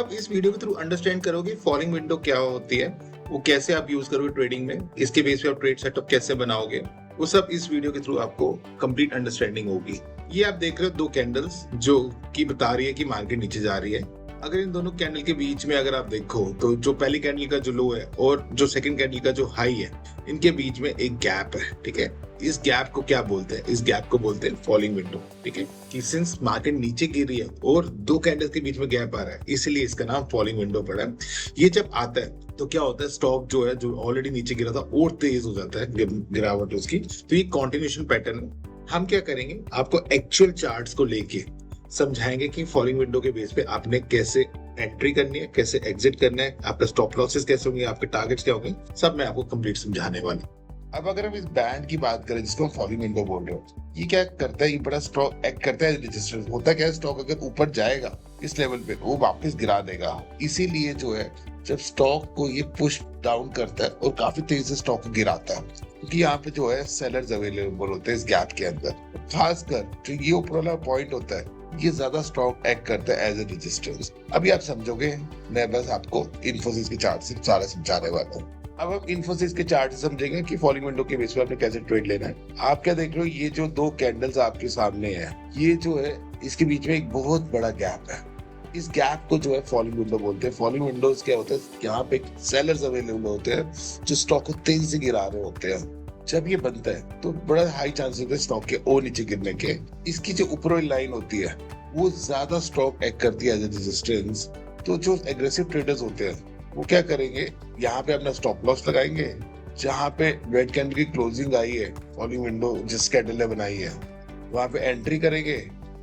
आप इस वीडियो के थ्रू अंडरस्टैंड करोगे फॉलिंग विंडो क्या होती है, वो कैसे आप यूज करोगे ट्रेडिंग में, इसके बेस पे आप ट्रेड सेटअप कैसे बनाओगे, वो सब इस वीडियो के थ्रू आपको कंप्लीट अंडरस्टैंडिंग होगी। ये आप देख रहे हो दो कैंडल्स जो कि बता रही है कि मार्केट नीचे जा रही है। अगर इन दोनों कैंडल के बीच में अगर आप देखो तो जो पहली कैंडल का जो लो है और जो सेकंड कैंडल का जो हाई है, इनके बीच में एक गैप है। ठीक है, इस गैप को क्या बोलते हैं? इस गैप को बोलते हैं फॉलिंग विंडो। ठीक है, कि सिंस मार्केट नीचे गिर रही है और दो कैंडल्स के बीच में गैप आ रहा है, इसीलिए इसका नाम फॉलिंग विंडो पड़ा है। ये जब आता है तो क्या होता है, स्टॉक जो है जो ऑलरेडी नीचे गिरा था और तेज हो जाता है गिरावट उसकी। तो ये कॉन्टिन्यूशन पैटर्न है। हम क्या करेंगे, आपको एक्चुअल चार्ट्स को लेके समझाएंगे कि फॉलिंग विंडो के बेस पे आपने कैसे एंट्री करनी है, कैसे एग्जिट करना है, आपके स्टॉप लॉसेस कैसे होंगे, आपके टारगेट्स क्या होंगे, सब मैं आपको कंप्लीट समझाने वाला। अब अगर हम इस बैंड की बात करें जिसको फॉलिंग विंडो बोल रहे हो, ये क्या करता है, ये बड़ा स्टॉक एक्ट करता है रजिस्टर। होता क्या है, स्टॉक अगर ऊपर जाएगा इस लेवल पे वो वापस गिरा देगा। इसीलिए जो है जब स्टॉक को ये पुश डाउन करता है और काफी तेजी से स्टॉक को गिराता है, क्योंकि यहाँ पे जो है सेलर्स अवेलेबल होते हैं इस गैप के अंदर। खासकर जो ये ऊपर वाला पॉइंट होता है, ये ज्यादा स्टॉक एक्ट करता है एज ए रेजिस्टेंस। अभी आप समझोगे, मैं बस आपको इन्फोसिस के चार्ट से सारा समझाने वाला हूँ। अब आप इन्फोसिस के चार्ट से समझेंगे कि फॉलिंग विंडो के बेस पे आपने कैसे ट्रेड लेना है। आप क्या देख रहे हो, ये जो दो कैंडल्स आपके सामने है, ये जो है इसके बीच में एक बहुत बड़ा गैप है। इस गैप को जो है फॉलिंग विंडो बोलते हैं। फॉलिंग विंडोज क्या होता है, यहाँ पे सेलर्स अवेलेबल होते हैं जो स्टॉक को तेजी से गिरा रहे होते हैं। जब ये बनता है तो बड़ा हाई चांस होता है स्टॉक के और नीचे गिरने के। इसकी जो ऊपर वाली लाइन होती है वो ज्यादा स्टॉक एक्ट करती है एज ए रेजिस्टेंस। तो जो एग्रेसिव ट्रेडर्स होते हैं वो क्या करेंगे, यहाँ पे अपना स्टॉप लॉस लगाएंगे। जहाँ पे रेड कैंडल की क्लोजिंग आई है, फॉलिंग विंडो जिस कैंडल ने बनाई है, वहां पे एंट्री करेंगे।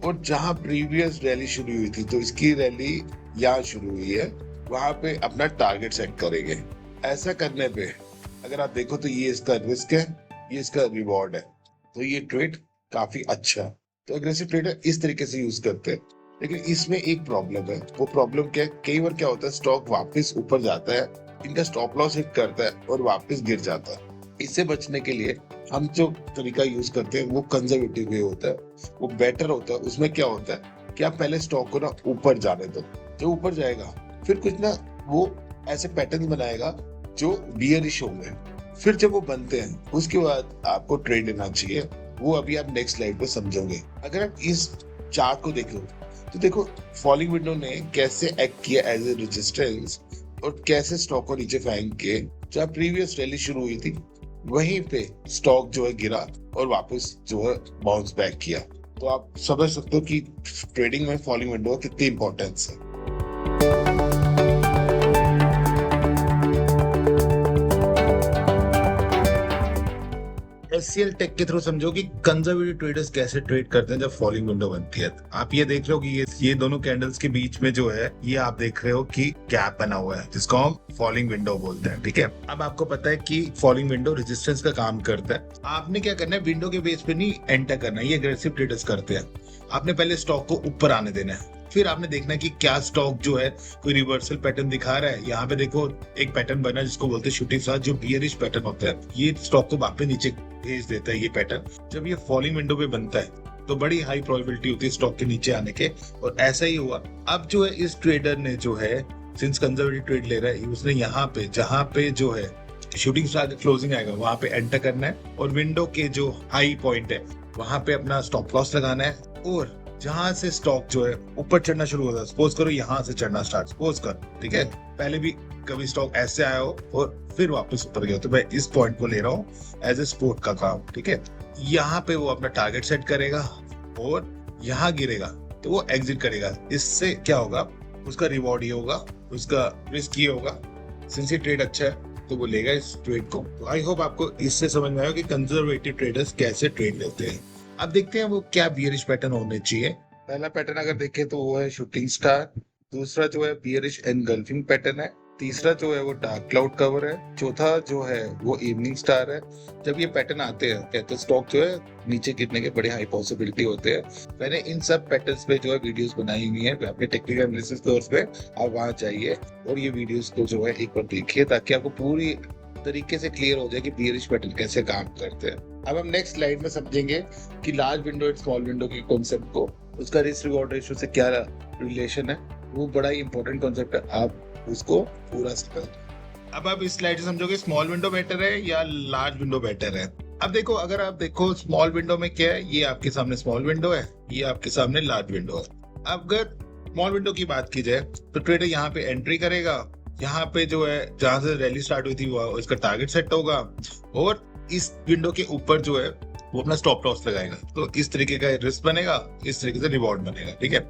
और जहाँ प्रीवियस रैली शुरू हुई थी, तो इसकी रैली यहाँ शुरू हुई है, वहां पे अपना टारगेट सेट करेंगे। ऐसा करने पे अगर आप देखो तो ये इसका रिस्क है, ये इसका रिवॉर्ड है। तो ये ट्रेड काफी अच्छा है। तो एग्रेसिव ट्रेडर इस तरीके से यूज करते हैं। लेकिन इसमें एक प्रॉब्लम है। वो प्रॉब्लम क्या है, कई बार क्या होता है, स्टॉक वापस ऊपर जाता है, इनका स्टॉप लॉस हिट करता है और वापस गिर जाता है। इससे बचने के लिए हम जो तरीका यूज करते हैं वो कंजर्वेटिव वे होता है, वो बेटर होता है। उसमें क्या होता है कि आप पहले स्टॉक को ना ऊपर जाने दो। जो ऊपर जाएगा फिर कुछ ना वो ऐसे पैटर्न बनाएगा जो बियरिश होंगे। फिर जब वो बनते हैं उसके बाद आपको ट्रेड लेना चाहिए। वो अभी आप नेक्स्ट स्लाइड पे समझोगे। अगर आप इस चार्ट को देखो तो देखो फॉलिंग विंडो ने कैसे एक्ट किया एज ए रेजिस्टेंस और कैसे स्टॉक को नीचे फेंक के जब प्रीवियस रैली शुरू हुई थी वहीं पे स्टॉक जो है गिरा और वापस जो है बाउंस बैक किया। तो आप समझ सकते हो कि ट्रेडिंग में फॉलिंग विंडो कितनी इंपॉर्टेंस है। एचसीएल टेक के थ्रू समझो कि कंजर्वेटिव ट्रेडर्स कैसे ट्रेड करते हैं जब फॉलिंग विंडो बनती है। आप ये देख रहे हो कि ये दोनों कैंडल्स के बीच में जो है ये आप देख रहे हो कि गैप बना हुआ है, जिसको हम फॉलिंग विंडो बोलते हैं। ठीक है, अब आपको पता है कि फॉलिंग विंडो रेजिस्टेंस का काम करता है। आपने क्या करना है, विंडो के बेस पे नहीं एंटर करना है, ये एग्रेसिव ट्रेडर्स करते हैं। आपने पहले स्टॉक को ऊपर आने देना है, फिर आपने देखना है कि क्या स्टॉक जो है कोई रिवर्सल पैटर्न दिखा रहा है। यहाँ पे देखो एक पैटर्न बना जिसको बोलते हैं शूटिंग स्टार, जो बियरिश पैटर्न होता है। ये स्टॉक को वापस नीचे भेज देता है। ये पैटर्न जब ये फॉलिंग विंडो पे बनता है तो बड़ी हाई प्रोबेबिलिटी होती है स्टॉक के नीचे आने के, और ऐसा ही हुआ। अब जो है इस ट्रेडर ने जो है सिंस कंजर्वेटिव ट्रेड ले रहा है, उसने यहाँ पे जहाँ पे जो है शूटिंग स्टार का क्लोजिंग आएगा वहां पे एंटर करना है और विंडो के जो हाई पॉइंट है वहां पे अपना स्टॉप लॉस लगाना है। और जहां से स्टॉक जो है ऊपर चढ़ना शुरू होता है, सपोज करो यहाँ से चढ़ना स्टार्ट सपोज कर, ठीक है, पहले भी कभी स्टॉक ऐसे आया हो और फिर वापस ऊपर गया, तो मैं इस पॉइंट को ले रहा हूँ एज ए सपोर्ट का काम। ठीक है, यहाँ पे वो अपना टारगेट सेट करेगा और यहाँ गिरेगा तो वो एग्जिट करेगा। इससे क्या होगा, उसका रिवॉर्ड ये होगा, उसका रिस्क ये होगा। सिंस ये ट्रेड अच्छा है तो वो लेगा इस ट्रेड को। तो आई होप आपको इससे समझ में आया कि कंजर्वेटिव ट्रेडर्स कैसे ट्रेड लेते हैं। अब देखते हैं वो क्या बियरिश पैटर्न होने चाहिए। पहला पैटर्न अगर देखें तो वो है शूटिंग स्टार, दूसरा जो है बियरिश एनगल्फिंग पैटर्न है, तीसरा जो है वो डार्क क्लाउड कवर है, चौथा जो है वो इवनिंग स्टार है। जब ये पैटर्न आते हैं कहते हैं स्टॉक जो है नीचे गिरने के बड़े हाई पॉसिबिलिटी होते हैं। मैंने इन सब पैटर्न्स पे जो है वीडियोस बनाई हुई है अपने टेक्निकल एनालिसिस कोर्स पे, आप वहां जाइए और ये वीडियोस को जो है एक बार देखिए ताकि आपको पूरी तरीके से क्लियर हो जाए कि बियरिश पैटर्न कैसे काम करते हैं। अब हम नेक्स्ट स्लाइड में समझेंगे कि लार्ज विंडो और स्मॉल विंडो के कॉन्सेप्ट को, उसका रिस्क रिवॉर्ड रेशियो से क्या रिलेशन है वो बड़ा ही इंपॉर्टेंट कॉन्सेप्ट है, आप उसको पूरा समझ। अब आप इस स्लाइड से समझोगे स्मॉल विंडो बेटर है या लार्ज विंडो बेटर है। अब देखो, अगर आप देखो स्मॉल विंडो में क्या है, ये आपके सामने स्मॉल विंडो है, ये आपके सामने लार्ज विंडो है। अब अगर स्मॉल विंडो की बात की जाए तो ट्रेडर यहाँ पे एंट्री करेगा, यहाँ पे जो है जहां से रैली स्टार्ट हुई थी वो इसका टारगेट सेट होगा, और इस विंडो के ऊपर जो है वो अपना स्टॉप लॉस लगाएगा। तो इस तरीके का रिस्क बनेगा, इस तरीके से रिवॉर्ड बनेगा, ठीक है।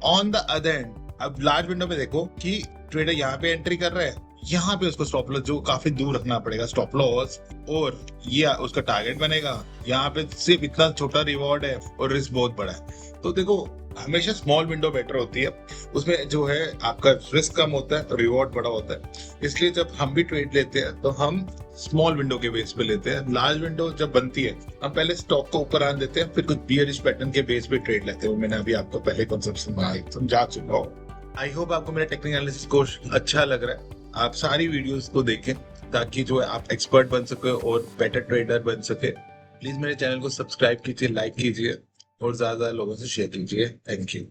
ऑन द अदर एंड, अब लार्ज विंडो में देखो कि ट्रेडर यहाँ पे एंट्री कर रहा है, यहाँ पे उसको स्टॉप लॉस जो काफी दूर रखना पड़ेगा स्टॉप लॉस, और ये उसका टारगेट बनेगा। यहाँ पे सिर्फ इतना छोटा रिवॉर्ड है और रिस्क बहुत बड़ा है। तो देखो, हमेशा स्मॉल विंडो बेटर होती है, उसमें जो है आपका रिस्क कम होता है, रिवॉर्ड बड़ा होता है। इसलिए जब हम भी ट्रेड लेते हैं तो हम स्मॉल विंडो के बेस पे लेते हैं। लार्ज विंडो जब बनती है हम पहले स्टॉक को ऊपर आने देते हैं, फिर कुछ बियरिश पैटर्न के बेस पे ट्रेड लेते हैं। मैंने अभी आपको पहले कॉन्सेप्ट समझा चुका हूँ। आई होप आपको मेरा टेक्निकल एनालिसिस कोर्स अच्छा लग रहा है। आप सारी वीडियोस को देखें ताकि जो है आप एक्सपर्ट बन सके और बेटर ट्रेडर बन सके। प्लीज मेरे चैनल को सब्सक्राइब कीजिए, लाइक कीजिए और ज्यादा लोगों से शेयर कीजिए। Thank you.